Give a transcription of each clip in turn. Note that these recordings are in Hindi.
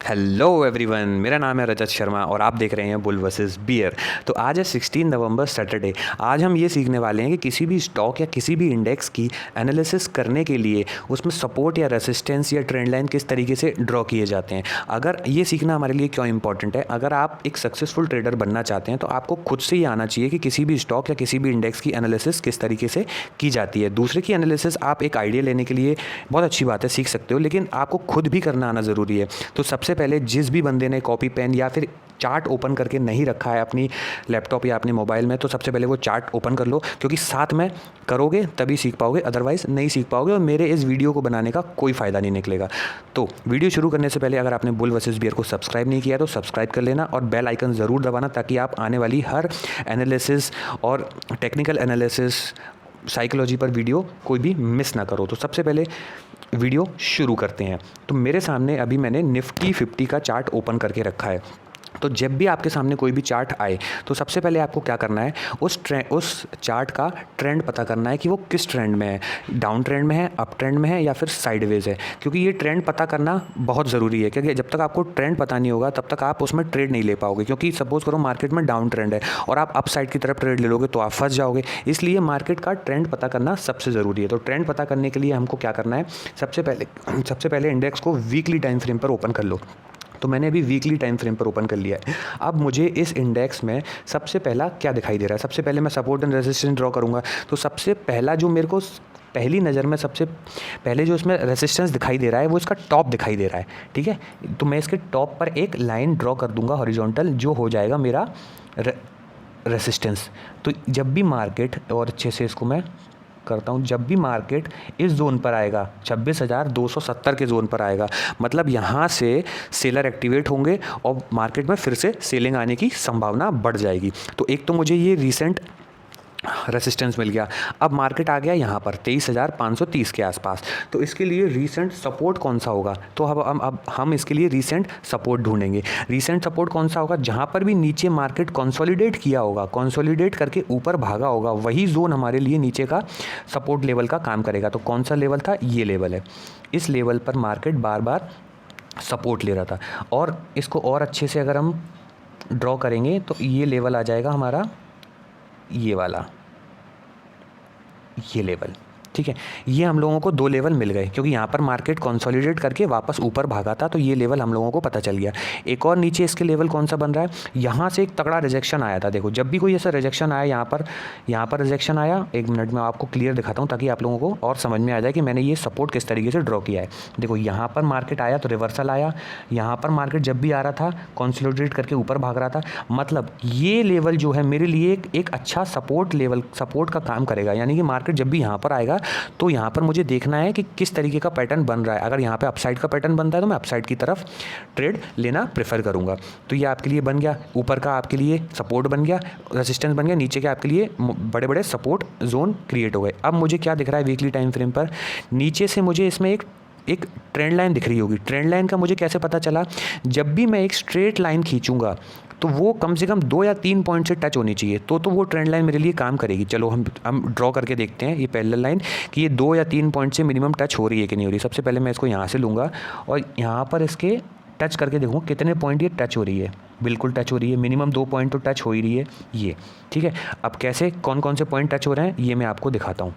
हेलो एवरीवन, मेरा नाम है रजत शर्मा और आप देख रहे हैं बुल वर्सेस बियर। तो आज है 16 नवंबर सैटरडे। आज हम ये सीखने वाले हैं कि किसी भी स्टॉक या किसी भी इंडेक्स की एनालिसिस करने के लिए उसमें सपोर्ट या रेसिस्टेंस या ट्रेंड लाइन किस तरीके से ड्रॉ किए जाते हैं। अगर ये सीखना हमारे लिए क्यों इंपॉर्टेंट है, अगर आप एक सक्सेसफुल ट्रेडर बनना चाहते हैं तो आपको खुद से ही आना चाहिए कि किसी भी स्टॉक या किसी भी इंडेक्स की एनालिसिस किस तरीके से की जाती है। दूसरे की एनालिसिस आप एक आइडिया लेने के लिए बहुत अच्छी बात है, सीख सकते हो, लेकिन आपको खुद भी करना आना ज़रूरी है। तो सबसे पहले जिस भी बंदे ने कॉपी पेन या फिर चार्ट ओपन करके नहीं रखा है अपनी लैपटॉप या अपने मोबाइल में, तो सबसे पहले वो चार्ट ओपन कर लो, क्योंकि साथ में करोगे तभी सीख पाओगे, अदरवाइज़ नहीं सीख पाओगे और मेरे इस वीडियो को बनाने का कोई फ़ायदा नहीं निकलेगा। तो वीडियो शुरू करने से पहले अगर आपने बुल वर्सेस बियर को सब्सक्राइब नहीं किया तो सब्सक्राइब कर लेना और बेल आइकन ज़रूर दबाना, ताकि आप आने वाली हर एनालिसिस और टेक्निकल एनालिसिस, साइकोलॉजी पर वीडियो कोई भी मिस ना करो। तो सबसे पहले वीडियो शुरू करते हैं। तो मेरे सामने अभी मैंने निफ्टी 50 का चार्ट ओपन करके रखा है। तो जब भी आपके सामने कोई भी चार्ट आए तो सबसे पहले आपको क्या करना है, उस चार्ट का ट्रेंड पता करना है कि वो किस ट्रेंड में है, डाउन ट्रेंड में है, अप ट्रेंड में है या फिर साइडवेज है। क्योंकि ये ट्रेंड पता करना बहुत ज़रूरी है, क्योंकि जब तक आपको ट्रेंड पता नहीं होगा तब तक आप उसमें ट्रेड नहीं ले पाओगे। क्योंकि सपोज़ करो मार्केट में डाउन ट्रेंड है और आप अप साइड की तरफ ट्रेड ले लोगे तो आप फंस जाओगे। इसलिए मार्केट का ट्रेंड पता करना सबसे ज़रूरी है। तो ट्रेंड पता करने के लिए हमको क्या करना है, सबसे पहले इंडेक्स को वीकली टाइम फ्रेम पर ओपन कर लो। तो मैंने अभी वीकली टाइम फ्रेम पर ओपन कर लिया है। अब मुझे इस इंडेक्स में सबसे पहला क्या दिखाई दे रहा है, सबसे पहले मैं सपोर्ट एंड रेजिस्टेंस ड्रॉ करूंगा। तो सबसे पहला जो मेरे को पहली नज़र में सबसे पहले जो इसमें रेजिस्टेंस दिखाई दे रहा है वो इसका टॉप दिखाई दे रहा है। ठीक है, तो मैं इसके टॉप पर एक लाइन ड्रॉ कर दूंगा हॉरिजॉन्टल, जो हो जाएगा मेरा रेजिस्टेंस। तो जब भी मार्केट, और अच्छे से इसको मैं करता हूँ, जब भी मार्केट इस जोन पर आएगा 26,270 के जोन पर आएगा, मतलब यहाँ से सेलर एक्टिवेट होंगे और मार्केट में फिर से सेलिंग आने की संभावना बढ़ जाएगी। तो एक तो मुझे ये रीसेंट रेसिस्टेंस मिल गया। अब मार्केट आ गया यहाँ पर 23,530 के आसपास। तो इसके लिए रीसेंट सपोर्ट कौन सा होगा, तो अब हम इसके लिए रीसेंट सपोर्ट ढूंढेंगे। रीसेंट सपोर्ट कौन सा होगा, जहाँ पर भी नीचे मार्केट कंसोलिडेट किया होगा, कंसोलिडेट करके ऊपर भागा होगा, वही जोन हमारे लिए नीचे का सपोर्ट लेवल का काम करेगा। तो कौन सा लेवल था, ये लेवल है। इस लेवल पर मार्केट बार बार सपोर्ट ले रहा था, और इसको और अच्छे से अगर हम ड्रॉ करेंगे तो ये लेवल आ जाएगा हमारा, ये वाला, ये लेवल। ठीक है, ये हम लोगों को दो लेवल मिल गए, क्योंकि यहाँ पर मार्केट कंसोलिडेट करके वापस ऊपर भागा था, तो ये लेवल हम लोगों को पता चल गया। एक और नीचे इसके लेवल कौन सा बन रहा है, यहाँ से एक तगड़ा रिजेक्शन आया था। देखो, जब भी कोई ऐसा रिजेक्शन आया, यहाँ पर रिजेक्शन आया, एक मिनट में आपको क्लियर दिखाता हूँ ताकि आप लोगों को और समझ में आ जाए कि मैंने ये सपोर्ट किस तरीके से ड्रॉ किया है। देखो, यहाँ पर मार्केट आया तो रिवर्सल आया, यहाँ पर मार्केट जब भी आ रहा था कंसोलिडेट करके ऊपर भाग रहा था। मतलब ये लेवल जो है मेरे लिए एक अच्छा सपोर्ट लेवल, सपोर्ट का काम करेगा। यानी कि मार्केट जब भी यहाँ पर आएगा तो यहाँ पर मुझे देखना है कि किस तरीके का पैटर्न बन रहा है। अगर यहाँ पे अपसाइड का पैटर्न बनता है तो मैं अपसाइड की तरफ ट्रेड लेना प्रेफर करूँगा। तो ये आपके लिए बन गया, ऊपर का आपके लिए सपोर्ट बन गया, रेजिस्टेंस बन गया, नीचे के आपके लिए बड़े बड़े सपोर्ट जोन क्रिएट हो गए। अब मुझे क्या दिख रहा है वीकली टाइम फ्रेम पर, नीचे से मुझे इसमें एक ट्रेंड लाइन दिख रही होगी। ट्रेंड लाइन का मुझे कैसे पता चला, जब भी मैं एक स्ट्रेट लाइन खींचूंगा तो वो कम से कम 2 या 3 पॉइंट से टच होनी चाहिए, तो वो ट्रेंड लाइन मेरे लिए काम करेगी। चलो हम ड्रॉ करके देखते हैं ये पैरेलल लाइन कि ये 2 या 3 पॉइंट से मिनिमम टच हो रही है कि नहीं हो रही। सबसे पहले मैं इसको यहाँ से लूँगा और यहाँ पर इसके टच करके देखूँगा कितने पॉइंट ये टच हो रही है। बिल्कुल टच हो रही है, मिनिमम 2 पॉइंट तो टच हो ही रही है ये। ठीक है, अब कैसे, कौन कौन से पॉइंट टच हो रहे हैं ये मैं आपको दिखाता हूँ।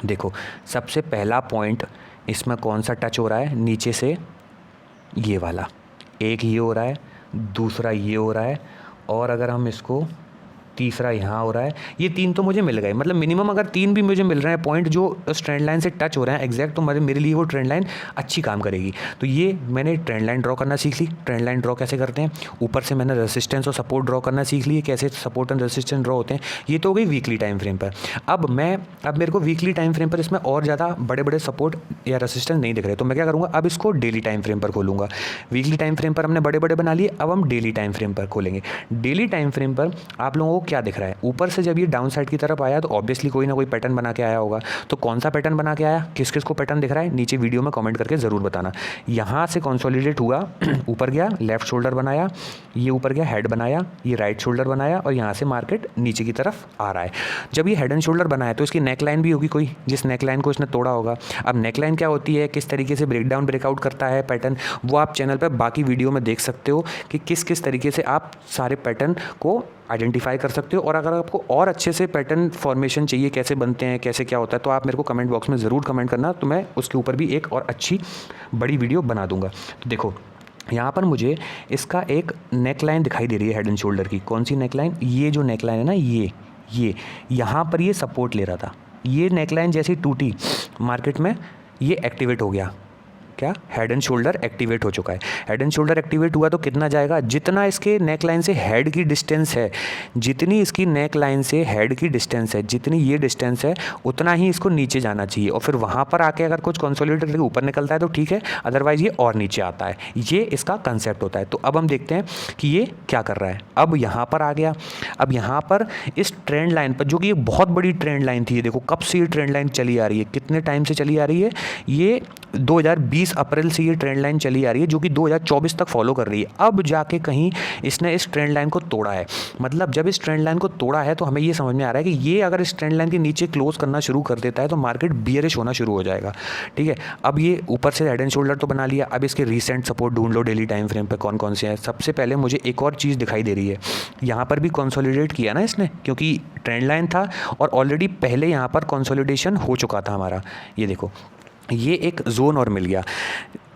देखो, सबसे पहला पॉइंट इसमें कौन सा टच हो रहा है, नीचे से ये वाला, एक ये हो रहा है, दूसरा ये हो रहा है, और अगर हम इसको, तीसरा यहाँ हो रहा है। ये 3 तो मुझे मिल गए, मतलब मिनिमम अगर 3 भी मुझे मिल रहे हैं पॉइंट जो उस ट्रेंड लाइन से टच हो रहे हैं एग्जैक्ट, तो मेरे लिए वो ट्रेंड लाइन अच्छी काम करेगी। तो ये मैंने ट्रेंड लाइन ड्रॉ करना सीख ली। ट्रेंड लाइन ड्रॉ कैसे करते हैं, ऊपर से मैंने रेसिस्टेंस और सपोर्ट ड्रॉ करना सीख ली, कैसे सपोर्ट एंड रेसिस्टेंस ड्रॉ होते हैं। ये तो हो गई वीकली टाइम फ्रेम पर। अब मेरे को वीकली टाइम फ्रेम पर इसमें और ज़्यादा बड़े बड़े सपोर्ट या रेसिस्टेंस नहीं दिख रहे, तो मैं क्या करूँगा, अब इसको डेली टाइम फ्रेम पर खोलूँगा। वीकली टाइम फ्रेम पर हमने बड़े बड़े बना लिए, अब हम डेली टाइम फ्रेम पर खोलेंगे। डेली टाइम फ्रेम पर आप लोगों को क्या दिख रहा है, ऊपर से जब ये डाउन साइड की तरफ आया तो ऑब्वियसली कोई ना कोई पैटर्न बना के आया होगा। तो कौन सा पैटर्न बना के आया, किस किस को पैटर्न दिख रहा है, नीचे वीडियो में कमेंट करके ज़रूर बताना। यहाँ से कंसोलिडेट हुआ, ऊपर गया, लेफ्ट शोल्डर बनाया, ये ऊपर गया, हेड बनाया, ये राइट शोल्डर बनाया, और यहाँ से मार्केट नीचे की तरफ आ रहा है। जब ये हेड एंड शोल्डर बनाया तो इसकी नेक लाइन भी होगी कोई, जिस नेक लाइन को इसने तोड़ा होगा। अब नेक लाइन क्या होती है, किस तरीके से ब्रेकडाउन ब्रेकआउट करता है पैटर्न, वो आप चैनल पर बाकी वीडियो में देख सकते हो कि किस किस तरीके से आप सारे पैटर्न को आइडेंटिफाई कर सकते हो। और अगर आपको और अच्छे से पैटर्न फॉर्मेशन चाहिए, कैसे बनते हैं, कैसे क्या होता है, तो आप मेरे को कमेंट बॉक्स में ज़रूर कमेंट करना, तो मैं उसके ऊपर भी एक और अच्छी बड़ी वीडियो बना दूंगा। तो देखो यहाँ पर मुझे इसका एक नेक लाइन दिखाई दे रही है हेड एंड शोल्डर की। कौन सी नेक लाइन, ये जो नेक लाइन है ना, ये यहाँ पर ये सपोर्ट ले रहा था। ये नेक लाइन जैसी टूटी मार्केट में, ये एक्टिवेट हो गया। क्या, हेड एंड शोल्डर एक्टिवेट हो चुका है। हेड एंड शोल्डर एक्टिवेट हुआ तो कितना जाएगा, जितना इसके नेक लाइन से हेड की डिस्टेंस है, जितनी इसकी नेक लाइन से हेड की डिस्टेंस है, जितनी ये डिस्टेंस है, उतना ही इसको नीचे जाना चाहिए। और फिर वहाँ पर आके अगर कुछ कंसोलिडेट करके ऊपर निकलता है तो ठीक है, अदरवाइज ये और नीचे आता है। ये इसका कंसेप्ट होता है। तो अब हम देखते हैं कि ये क्या कर रहा है। अब यहाँ पर आ गया, अब यहाँ पर इस ट्रेंड लाइन पर, जो कि ये बहुत बड़ी ट्रेंड लाइन थी, ये देखो कब से ये ट्रेंड लाइन चली आ रही है, कितने टाइम से चली आ रही है, ये 2020 अप्रैल से ये ट्रेंड लाइन चली आ रही है, जो कि 2024 तक फॉलो कर रही है। अब जाके कहीं इसने इस ट्रेंड लाइन को तोड़ा है। मतलब जब इस ट्रेंड लाइन को तोड़ा है तो हमें ये समझ में आ रहा है कि ये अगर इस ट्रेंड लाइन के नीचे क्लोज करना शुरू कर देता है तो मार्केट बियरिश होना शुरू हो जाएगा। ठीक है, अब ये ऊपर से हेड एंड शोल्डर तो बना लिया। अब इसके रिसेंट सपोर्ट ढूंढ लो डेली टाइम फ्रेम पे कौन कौन से हैं। सबसे पहले मुझे एक और चीज़ दिखाई दे रही है, यहाँ पर भी कंसोलिडेट किया ना इसने, क्योंकि ट्रेंड लाइन था और ऑलरेडी पहले यहाँ पर कंसोलिडेशन हो चुका था हमारा। ये देखो, ये एक जोन और मिल गया।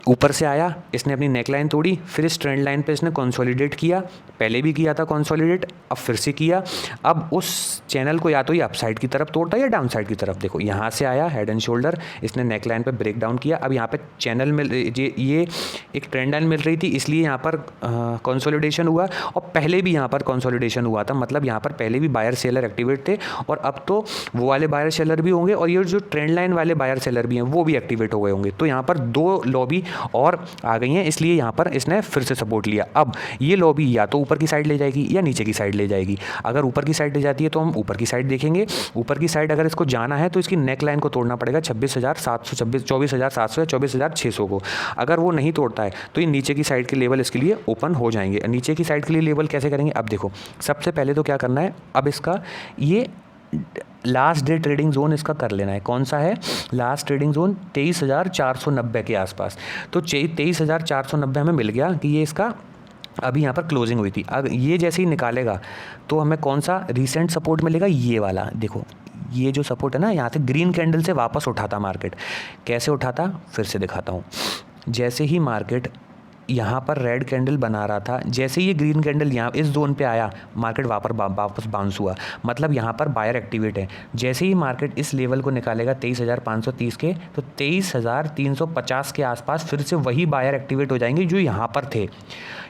ऊपर से आया, इसने अपनी नेकलाइन तोड़ी, फिर इस ट्रेंड लाइन पे इसने कंसोलिडेट किया। पहले भी किया था कंसोलिडेट, अब फिर से किया। अब उस चैनल को या तो ये अपसाइड की तरफ तोड़ता है या डाउन साइड की तरफ। देखो यहाँ से आया हेड एंड शोल्डर, इसने नेकलाइन पे ब्रेक डाउन किया। अब यहाँ पे चैनल मिल, ये एक ट्रेंड लाइन मिल रही थी, इसलिए यहाँ पर कंसोलिडेशन हुआ। और पहले भी यहाँ पर कंसोलिडेशन हुआ था, मतलब यहाँ पर पहले भी बायर सेलर एक्टिवेट थे, और अब तो वो वाले बायर सेलर भी होंगे, और ये जो ट्रेंड लाइन वाले बायर सेलर भी हैं वो भी एक्टिवेट हो गए होंगे। तो यहाँ पर दो लॉबी और आ गई हैं, इसलिए यहाँ पर इसने फिर से सपोर्ट लिया। अब ये लॉबी या तो ऊपर की साइड ले जाएगी या नीचे की साइड ले जाएगी। अगर ऊपर की साइड ले जाती है तो हम ऊपर की साइड देखेंगे। ऊपर की साइड अगर इसको जाना है तो इसकी नेक लाइन को तोड़ना पड़ेगा 26,726, 24,700 या 24,600 को। अगर वो नहीं तोड़ता है तो ये नीचे की साइड के लेवल इसके लिए ओपन हो जाएंगे। नीचे की साइड के लिए लेवल कैसे करेंगे, अब देखो सबसे पहले तो क्या करना है, अब इसका ये लास्ट डे ट्रेडिंग जोन इसका कर लेना है। कौन सा है लास्ट ट्रेडिंग जोन, 23,490 के आसपास। तो 23,490 हमें मिल गया कि ये इसका अभी यहाँ पर क्लोजिंग हुई थी। अब ये जैसे ही निकालेगा तो हमें कौन सा रिसेंट सपोर्ट मिलेगा, ये वाला। देखो ये जो सपोर्ट है ना, यहाँ से ग्रीन कैंडल से वापस उठाता मार्केट। कैसे उठाता, फिर से दिखाता हूँ। जैसे ही मार्केट यहाँ पर रेड कैंडल बना रहा था, जैसे ये ग्रीन कैंडल यहाँ इस जोन पे आया, मार्केट वापस बाउंस हुआ, मतलब यहाँ पर बायर एक्टिवेट है। जैसे ही मार्केट इस लेवल को निकालेगा 23,530 के, तो 23,350 के आसपास फिर से वही बायर एक्टिवेट हो जाएंगे जो यहाँ पर थे।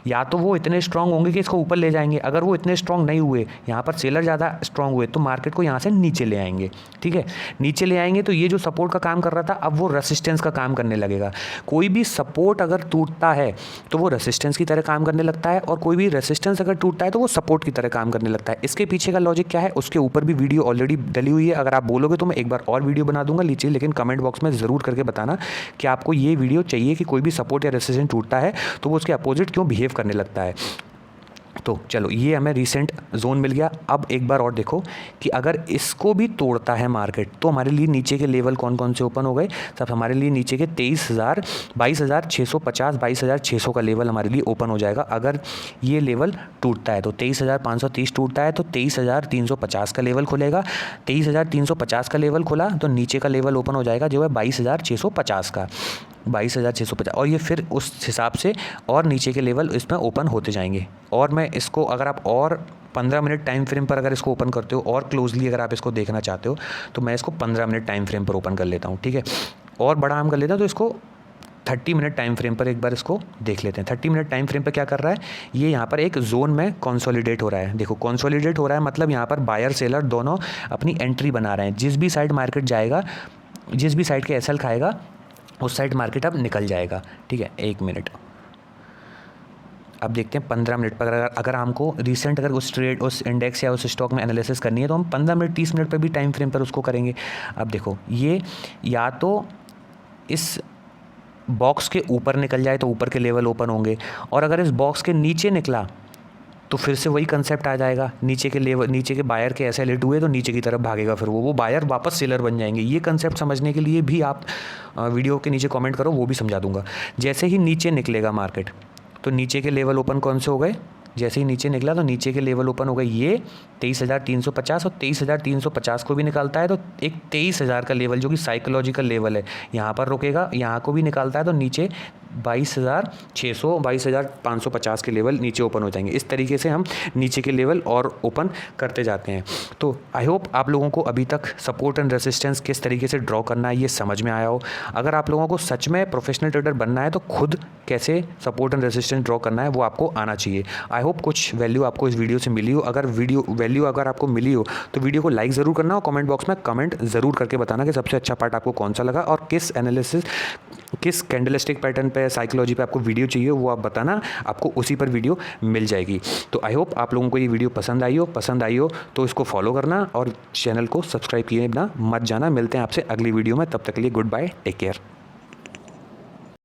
या तो वो इतने स्ट्रांग होंगे कि इसको ऊपर ले जाएंगे, अगर वो इतने स्ट्रांग नहीं हुए, यहाँ पर सेलर ज़्यादा स्ट्रांग हुए, तो मार्केट को यहाँ से नीचे ले आएंगे। ठीक है, नीचे ले आएंगे तो ये जो सपोर्ट का काम कर रहा था अब वो रेसिस्टेंस का काम करने लगेगा। कोई भी सपोर्ट अगर टूटता है तो वो रेसिस्टेंस की तरह काम करने लगता है, और कोई भी रेसिस्टेंस अगर टूटता है तो वो सपोर्ट की तरह काम करने लगता है। इसके पीछे का लॉजिक क्या है, उसके ऊपर भी वीडियो ऑलरेडी डली हुई है। अगर आप बोलोगे तो मैं एक बार और वीडियो बना दूंगा नीचे, लेकिन कमेंट बॉक्स में ज़रूर करके बताना कि आपको ये वीडियो चाहिए कि कोई भी सपोर्ट या रेसिस्टेंस टूटता है तो वो उसके अपोजिट क्यों बिहेव करने लगता है। तो चलो, ये हमें रिसेंट जोन मिल गया। अब एक बार और देखो कि अगर इसको भी तोड़ता है मार्केट तो हमारे लिए नीचे के लेवल कौन कौन से ओपन हो गए, सब हमारे लिए नीचे के 22,650, 22,600 का लेवल हमारे लिए ओपन हो जाएगा। अगर ये लेवल टूटता है तो 23,530 टूटता है तो 23,350 का लेवल खुलेगा। 23,350 का लेवल खुला तो नीचे का लेवल ओपन हो जाएगा जो है 22,650 का, 22,650, और ये फिर उस हिसाब से और नीचे के लेवल इसमें ओपन होते जाएंगे। और मैं इसको अगर आप और 15 मिनट टाइम फ्रेम पर अगर इसको ओपन करते हो और क्लोजली अगर आप इसको देखना चाहते हो तो मैं इसको 15 मिनट टाइम फ्रेम पर ओपन कर लेता हूँ। ठीक है, और बड़ा हम कर लेता हूँ तो इसको 30 मिनट टाइम फ्रेम पर एक बार इसको देख लेते हैं। 30 मिनट टाइम फ्रेम पर क्या कर रहा है, ये यहाँ पर एक जोन में कंसोलिडेट हो रहा है। देखो कंसोलिडेट हो रहा है मतलब यहाँ पर बायर सेलर दोनों अपनी एंट्री बना रहे हैं। जिस भी साइड मार्केट जाएगा, जिस भी साइड के एसएल खाएगा उस साइड मार्केट अब निकल जाएगा। ठीक है, एक मिनट, अब देखते हैं 15 मिनट पर अगर हमको रिसेंट अगर उस ट्रेड उस इंडेक्स या उस स्टॉक में एनालिसिस करनी है तो हम 15 मिनट 30 मिनट पर भी टाइम फ्रेम पर उसको करेंगे। अब देखो ये या तो इस बॉक्स के ऊपर निकल जाए तो ऊपर के लेवल ओपन होंगे, और अगर इस बॉक्स के नीचे निकला तो फिर से वही कंसेप्ट आ जाएगा, नीचे के लेवल नीचे के बायर के ऐसे हिट हुए तो नीचे की तरफ भागेगा, फिर वो बायर वापस सेलर बन जाएंगे। ये कंसेप्ट समझने के लिए भी आप वीडियो के नीचे कमेंट करो, वो भी समझा दूंगा। जैसे ही नीचे निकलेगा मार्केट तो नीचे के लेवल ओपन कौन से हो गए, जैसे ही नीचे निकला तो नीचे के लेवल ओपन हो गए ये 23,350, और 23,350 को भी निकालता है तो एक 23,000 का लेवल जो कि साइकोलॉजिकल लेवल है यहाँ पर रुकेगा, यहाँ को भी निकालता है तो नीचे 22,600 22,550 के लेवल नीचे ओपन हो जाएंगे। इस तरीके से हम नीचे के लेवल और ओपन करते जाते हैं। तो आई होप आप लोगों को अभी तक सपोर्ट एंड रेसिस्टेंस किस तरीके से ड्रॉ करना है ये समझ में आया हो। अगर आप लोगों को सच में प्रोफेशनल ट्रेडर बनना है तो खुद कैसे सपोर्ट एंड रेसिस्टेंस ड्रॉ करना है वो आपको आना चाहिए। आई होप कुछ वैल्यू आपको इस वीडियो से मिली हो। अगर वैल्यू अगर आपको मिली हो तो वीडियो को लाइक ज़रूर करना और कमेंट बॉक्स में कमेंट ज़रूर करके बताना कि सबसे अच्छा पार्ट आपको कौन सा लगा और किस एनालिसिस किस कैंडलस्टिक पैटर्न पे साइकोलॉजी पे आपको वीडियो चाहिए वो आप बताना, आपको उसी पर वीडियो मिल जाएगी। तो आई होप आप लोगों को ये वीडियो पसंद आई हो तो इसको फॉलो करना और चैनल को सब्सक्राइब किए बिना मत जाना। मिलते हैं आपसे अगली वीडियो में, तब तक के लिए गुड बाय, टेक केयर।